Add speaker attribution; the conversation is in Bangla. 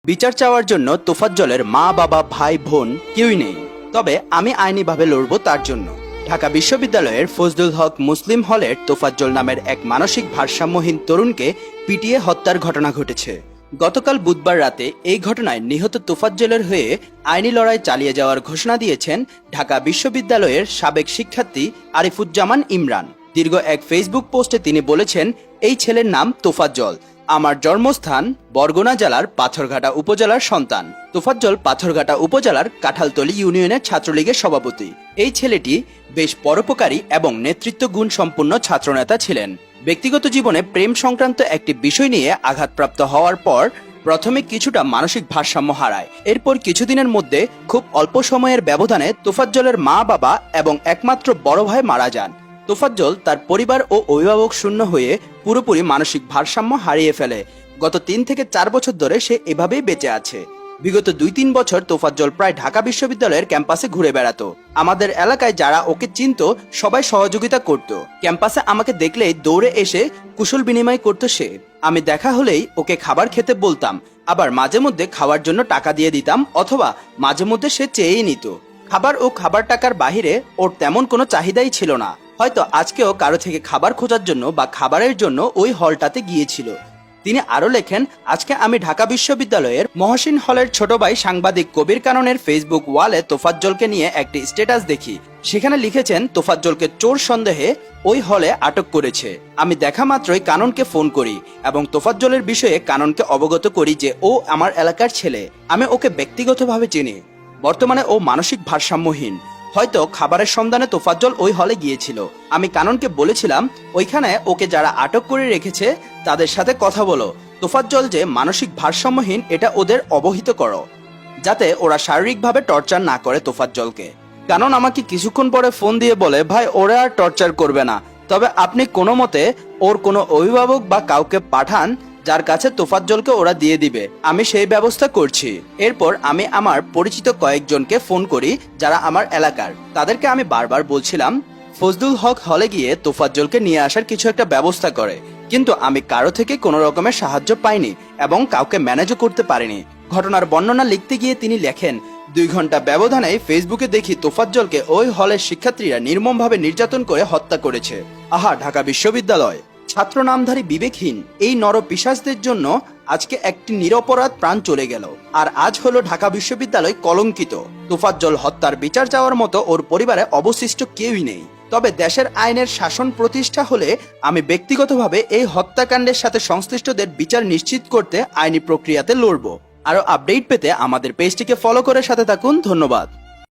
Speaker 1: বিচার চাওয়ার জন্য তোফাজ্জলের মা বাবা ভাই বোন কেউই নেই, তবে আমি আইনিভাবে লড়ব তার জন্য। ঢাকা বিশ্ববিদ্যালয়ের ফজলুল হক মুসলিম হলের তোফাজ্জল নামের এক মানসিক ভারসাম্যহীন তরুণকে পিটিয়ে হত্যার ঘটনা ঘটেছে। গতকাল বুধবার রাতে এই ঘটনায় নিহত তোফাজ্জলের হয়ে আইনি লড়াই চালিয়ে যাওয়ার ঘোষণা দিয়েছেন ঢাকা বিশ্ববিদ্যালয়ের সাবেক শিক্ষার্থী আরিফুজ্জামান ইমরান। দীর্ঘ এক ফেসবুক পোস্টে তিনি বলেছেন, এই ছেলের নাম তোফাজ্জল, আমার জন্মস্থান বরগুনা জেলার পাথরঘাটা উপজেলার সন্তান। তোফাজ্জল পাথরঘাটা উপজেলার কাঁঠালতলী ইউনিয়নের ছাত্রলীগের সভাপতি। এই ছেলেটি বেশ পরোপকারী এবং নেতৃত্ব গুণ সম্পন্ন ছাত্রনেতা ছিলেন। ব্যক্তিগত জীবনে প্রেম সংক্রান্ত একটি বিষয় নিয়ে আঘাতপ্রাপ্ত হওয়ার পর প্রথমে কিছুটা মানসিক ভারসাম্য হারায়। এরপর কিছুদিনের মধ্যে খুব অল্প সময়ের ব্যবধানে তোফাজ্জলের মা বাবা এবং একমাত্র বড় ভাই মারা যান। তোফাজ্জল তার পরিবার ও অভিভাবক শূন্য হয়ে পুরোপুরি মানসিক ভারসাম্য হারিয়ে ফেলে। গত 3 থেকে 4 বছর ধরে সে এভাবেই বেঁচে আছে। বিগত 2-3 বছর তোফাজ্জল প্রায় ঢাকা বিশ্ববিদ্যালয়ের ক্যাম্পাসে ঘুরে বেড়াতো। আমাদের এলাকায় যারা ওকে চিনত সবাই সহযোগিতা করত। ক্যাম্পাসে আমাকে দেখলেই দৌড়ে এসে কুশল বিনিময় করত সে। আমি দেখা হলেই ওকে খাবার খেতে বলতাম, আবার মাঝে মধ্যে খাওয়ার জন্য টাকা দিয়ে দিতাম, অথবা মাঝে মধ্যে সে চেয়েই নিত। খাবার ও খাবার টাকার বাহিরে ওর তেমন কোনো চাহিদাই ছিল না। হয়তো আজকেও কারো থেকে খাবার খোঁজার জন্য বা খাবারের জন্য ওই হলটাতে গিয়েছিল। তিনি আরো লেখেন, আজকে আমি ঢাকা বিশ্ববিদ্যালয়ের মহসিন হলের ছোট ভাই সাংবাদিক কবির কাননের ফেসবুক ওয়ালে তোফাজ্জলকে নিয়ে একটি স্ট্যাটাস দেখি। সেখানে লিখেছেন, তোফাজ্জলকে চোর সন্দেহে ওই হলে আটক করেছে। আমি দেখা মাত্রই কাননকে ফোন করি এবং তোফাজ্জলের বিষয়ে কাননকে অবগত করি যে ও আমার এলাকার ছেলে। আমি ওকে ব্যক্তিগতভাবে চিনি। বর্তমানে ও মানসিক ভারসাম্যহীন। হয়তো খাবারের সন্ধানে তোফাজ্জল ওই হলে গিয়েছিল। আমি কাননকে বলেছিলাম, ওইখানে ওকে যারা আটক করে রেখেছে তাদের সাথে কথা বলো। তোফাজ্জল যে মানসিক ভারসাম্যহীন এটা ওদের অবহিত করো, যাতে ওরা শারীরিকভাবে টর্চার না করে তোফাজ্জলকে। কানন আমাকে কিছুক্ষণ পরে ফোন দিয়ে বলে, ভাই ওরা আর টর্চার করবে না, তবে আপনি কোনো মতে ওর কোনো অভিভাবক বা কাউকে পাঠান যার কাছে তোফাজ্জলকে ওরা দিয়ে দিবে। আমি সেই ব্যবস্থা করছি। এরপর আমি আমার পরিচিত কয়েকজনকে ফোন করি যারা আমার এলাকার। তাদেরকে আমি বারবার বলছিলাম ফজলুল হক হলে গিয়ে তোফাজ্জলকে নিয়ে আসার কিছু একটা ব্যবস্থা করে, কিন্তু আমি কারো থেকে কোনো রকমের সাহায্য পাইনি এবং কাউকে ম্যানেজও করতে পারিনি। ঘটনার বর্ণনা লিখতে গিয়ে তিনি লেখেন, 2 ঘন্টা ব্যবধানে ফেসবুকে দেখি তোফাজ্জলকে ওই হলের শিক্ষার্থীরা নির্মমভাবে নির্যাতন করে হত্যা করেছে। আহা, ঢাকা বিশ্ববিদ্যালয় ছাত্র নামধারী বিবেকহীন এই নরপিশাচদের জন্য আজকে একটি নিরপরাধ প্রাণ চলে গেল। আর আজ হলো ঢাকা বিশ্ববিদ্যালয় কলঙ্কিত। তোফাজ্জল হত্যার বিচার চাওয়ার মতো ওর পরিবারে অবশিষ্ট কেউই নেই। তবে দেশের আইনের শাসন প্রতিষ্ঠা হলে আমি ব্যক্তিগতভাবে এই হত্যাকাণ্ডের সাথে সংশ্লিষ্টদের বিচার নিশ্চিত করতে আইনি প্রক্রিয়াতে লড়ব। আরো আপডেট পেতে আমাদের পেজটিকে ফলো করে সাথে থাকুন। ধন্যবাদ।